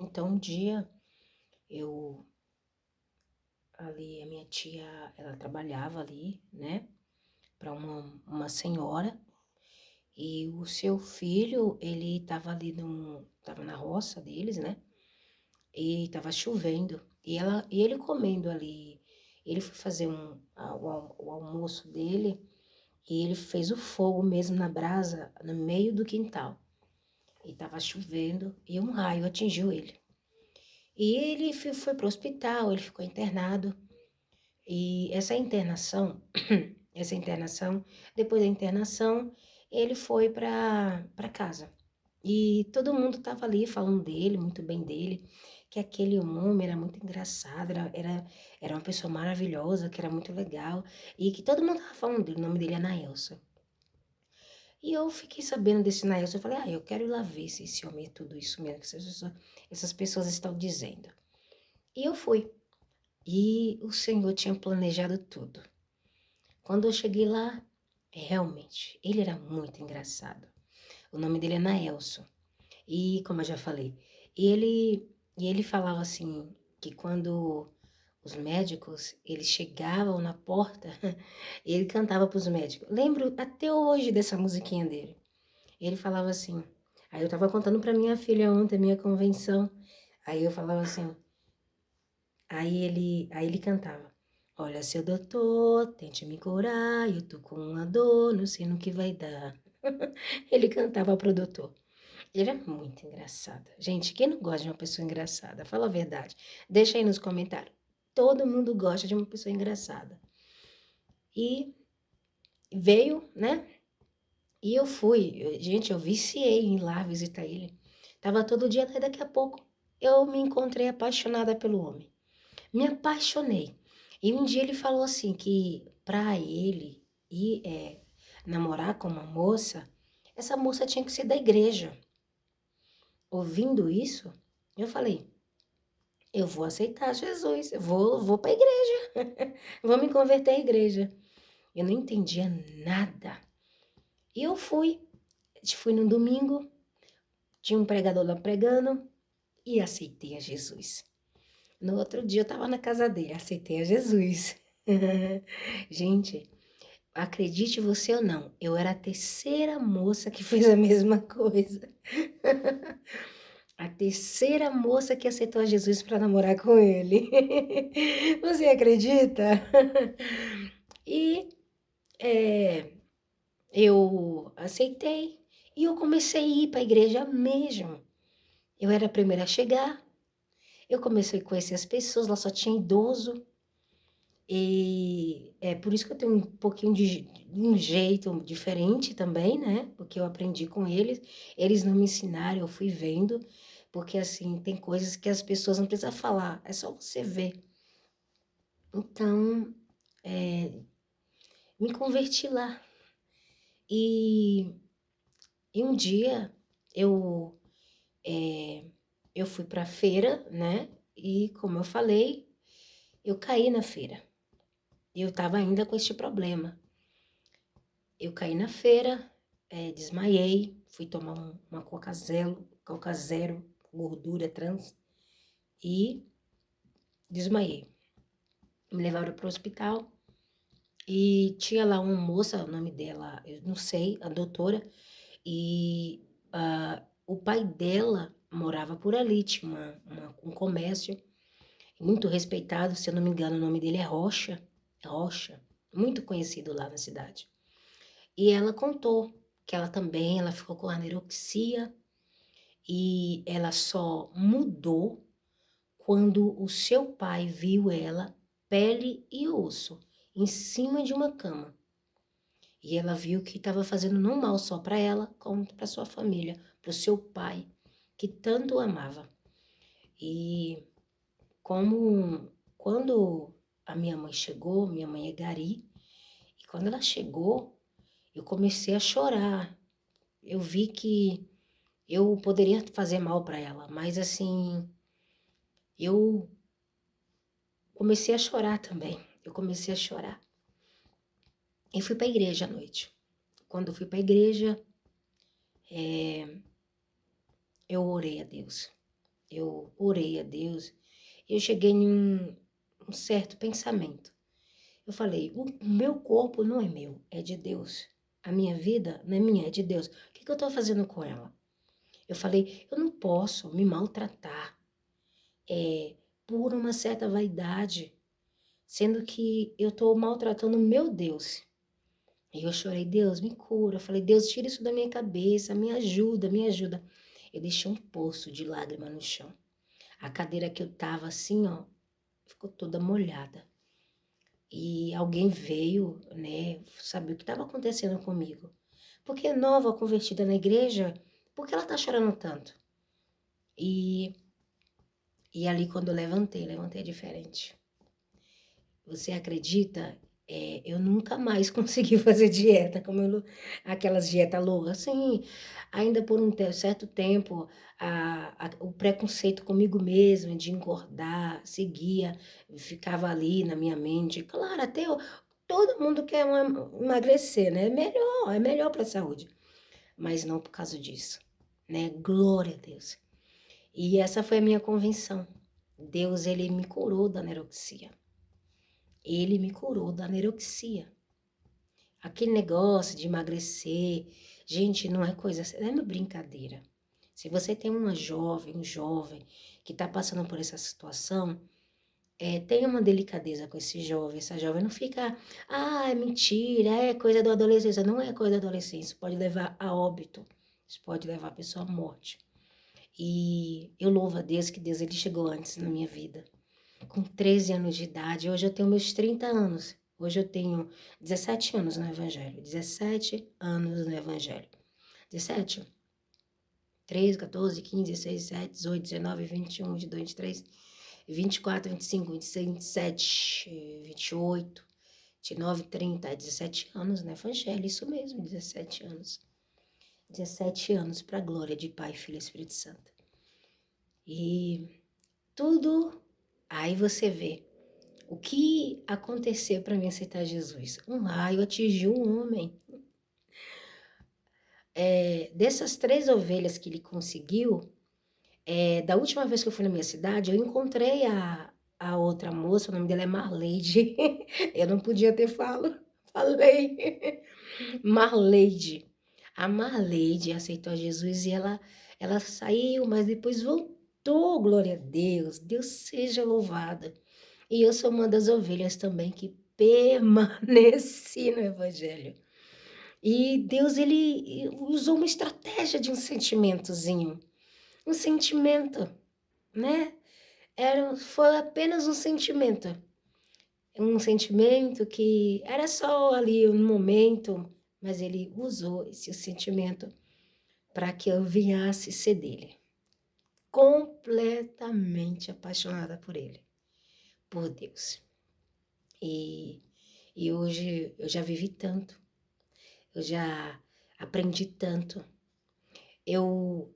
Então um dia eu ali, a minha tia, ela trabalhava ali, né, para uma senhora, e o seu filho, ele estava ali estava na roça deles, né, e estava chovendo, e ele comendo ali, ele foi fazer o almoço dele, e ele fez o fogo mesmo na brasa, no meio do quintal, e estava chovendo, e um raio atingiu ele. E ele foi para o hospital, ele ficou internado, e essa internação, depois da internação, ele foi para casa. E todo mundo estava ali falando dele, muito bem dele, que aquele homem era muito engraçado, era uma pessoa maravilhosa, que era muito legal, e que todo mundo estava falando dele, o nome dele é Naelson. E eu fiquei sabendo desse Naelson, eu falei, eu quero ir lá ver se esse homem é tudo isso mesmo que essas pessoas estão dizendo. E eu fui. E o Senhor tinha planejado tudo. Quando eu cheguei lá, realmente, ele era muito engraçado. O nome dele é Naelson. E, como eu já falei, e ele falava assim, que quando os médicos, eles chegavam na porta, ele cantava para os médicos. Lembro até hoje dessa musiquinha dele. Ele falava assim, aí eu tava contando para minha filha ontem, minha convenção, aí eu falava assim, aí ele cantava. Olha, seu doutor, tente me curar, eu tô com uma dor, não sei no que vai dar. Ele cantava pro doutor. Ele era muito engraçado. Gente, quem não gosta de uma pessoa engraçada? Fala a verdade. Deixa aí nos comentários. Todo mundo gosta de uma pessoa engraçada. E veio, né? E eu fui. Gente, eu viciei em ir lá visitar ele. Tava todo dia lá e daqui a pouco eu me encontrei apaixonada pelo homem. Me apaixonei. E um dia ele falou assim que para ele ir namorar com uma moça, essa moça tinha que ser da igreja. Ouvindo isso, eu falei, eu vou aceitar Jesus, eu vou para a igreja, vou me converter à igreja. Eu não entendia nada. E eu fui no domingo, tinha um pregador lá pregando e aceitei a Jesus. No outro dia eu estava na casa dele, aceitei a Jesus. Gente, acredite você ou não, eu era a terceira moça que fez a mesma coisa. A terceira moça que aceitou a Jesus para namorar com ele. Você acredita? E eu aceitei e eu comecei a ir para a igreja mesmo. Eu era a primeira a chegar. Eu comecei a conhecer as pessoas, lá só tinha idoso. E é por isso que eu tenho um pouquinho de um jeito diferente também, né? Porque eu aprendi com eles. Eles não me ensinaram, eu fui vendo. Porque, assim, tem coisas que as pessoas não precisam falar, é só você ver. Então, me converti lá. E, e um dia eu, eu fui para a feira, né? E, como eu falei, eu caí na feira. E eu estava ainda com este problema. Eu caí na feira, desmaiei, fui tomar uma Coca Zero, gordura trans, e desmaiei. Me levaram para o hospital e tinha lá uma moça, o nome dela, eu não sei, a doutora, e o pai dela morava por ali, tinha um comércio muito respeitado, se eu não me engano, o nome dele é Rocha, Rocha, muito conhecido lá na cidade. E ela contou que ela ficou com anorexia e ela só mudou quando o seu pai viu ela, pele e osso, em cima de uma cama. E ela viu que estava fazendo não mal só para ela, como para sua família, para o seu pai, que tanto amava. E quando a minha mãe chegou, minha mãe é Gari, e quando ela chegou, eu comecei a chorar. Eu vi que eu poderia fazer mal para ela, mas assim, eu comecei a chorar também. Eu comecei a chorar. E fui para a igreja à noite. Quando eu fui para a igreja, eu orei a Deus. Eu orei a Deus e eu cheguei em um certo pensamento. Eu falei, o meu corpo não é meu, é de Deus. A minha vida não é minha, é de Deus. O que eu estou fazendo com ela? Eu falei, eu não posso me maltratar por uma certa vaidade, sendo que eu estou maltratando o meu Deus. E eu chorei, Deus, me cura. Eu falei, Deus, tira isso da minha cabeça, me ajuda, me ajuda. Eu deixei um poço de lágrima no chão. A cadeira que eu tava assim, ó, ficou toda molhada. E alguém veio, né, saber o que estava acontecendo comigo. Porque é nova, convertida na igreja, por que ela tá chorando tanto? E, e ali quando eu levantei diferente. Você acredita? Eu nunca mais consegui fazer dieta, aquelas dietas loucas. Assim, ainda por um certo tempo, o preconceito comigo mesma de engordar seguia, ficava ali na minha mente. Claro, todo mundo quer emagrecer, né? É melhor para a saúde. Mas não por causa disso, né? Glória a Deus. E essa foi a minha convenção. Deus, ele me curou da anorexia. Ele me curou da anorexia. Aquele negócio de emagrecer, gente, não é coisa, não é brincadeira. Se você tem uma jovem, um jovem que está passando por essa situação, tenha uma delicadeza com esse jovem. Essa jovem não fica, é mentira, é coisa da adolescência. Não é coisa da adolescência, isso pode levar a óbito, isso pode levar a pessoa à morte. E eu louvo a Deus que Deus ele chegou antes na minha vida. Com 13 anos de idade, hoje eu tenho meus 30 anos. Hoje eu tenho 17 anos no Evangelho. 17 anos no Evangelho. 17, 13, 14, 15, 16, 17, 18, 19, 21, 22, 23, 24, 25, 26, 27, 28, 29, 30, 17 anos no Evangelho. Isso mesmo, 17 anos. 17 anos para a glória de Pai, Filho e Espírito Santo. E tudo, aí você vê. O que aconteceu para mim aceitar Jesus? Um raio atingiu um homem. Dessas 3 ovelhas que ele conseguiu, da última vez que eu fui na minha cidade, eu encontrei a outra moça, o nome dela é Marleide. Eu não podia ter falei. Marleide. A Marleide aceitou a Jesus e ela saiu, mas depois voltou, glória a Deus. Deus seja louvado. E eu sou uma das ovelhas também que permaneci no Evangelho. E Deus, ele usou uma estratégia de um sentimentozinho. Um sentimento, né? Foi apenas um sentimento. Um sentimento que era só ali um momento, mas ele usou esse sentimento para que eu viesse ser dele. Completamente apaixonada por ele, por Deus. E hoje eu já vivi tanto, eu já aprendi tanto, eu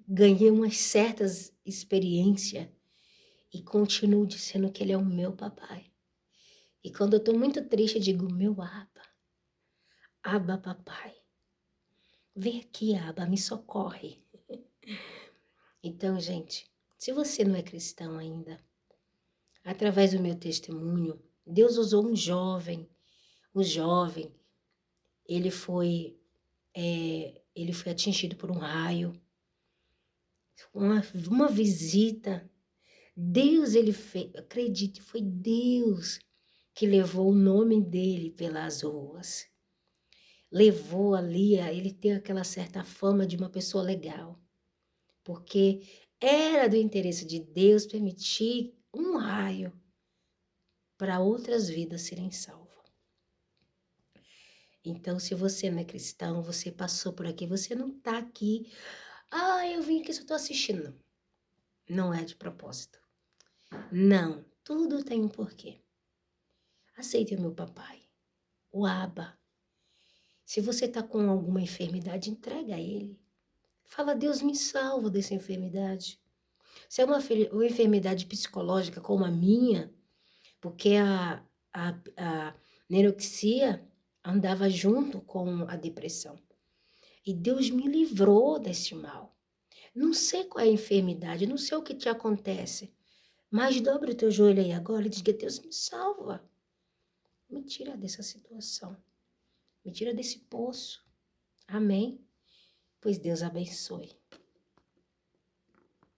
ganhei umas certas experiências e continuo dizendo que ele é o meu papai. E quando eu tô muito triste, eu digo, meu Abba papai, vem aqui, Abba, me socorre. Então, gente, se você não é cristão ainda, através do meu testemunho, Deus usou um jovem, ele foi atingido por um raio, uma visita. Deus, ele fez, acredite, foi Deus que levou o nome dele pelas ruas. Levou ali a ele ter aquela certa fama de uma pessoa legal. Porque era do interesse de Deus permitir um raio para outras vidas serem salvas. Então, se você não é cristão, você passou por aqui, você não está aqui. Eu vim aqui, só estou assistindo. Não é de propósito. Não, tudo tem um porquê. Aceite o meu papai, o Abba. Se você está com alguma enfermidade, entrega a ele. Fala, Deus me salva dessa enfermidade. Se é uma enfermidade psicológica como a minha, porque a anorexia andava junto com a depressão. E Deus me livrou desse mal. Não sei qual é a enfermidade, não sei o que te acontece, mas dobra o teu joelho aí agora e diga: Deus me salva. Me tira dessa situação. Me tira desse poço. Amém? Pois Deus abençoe.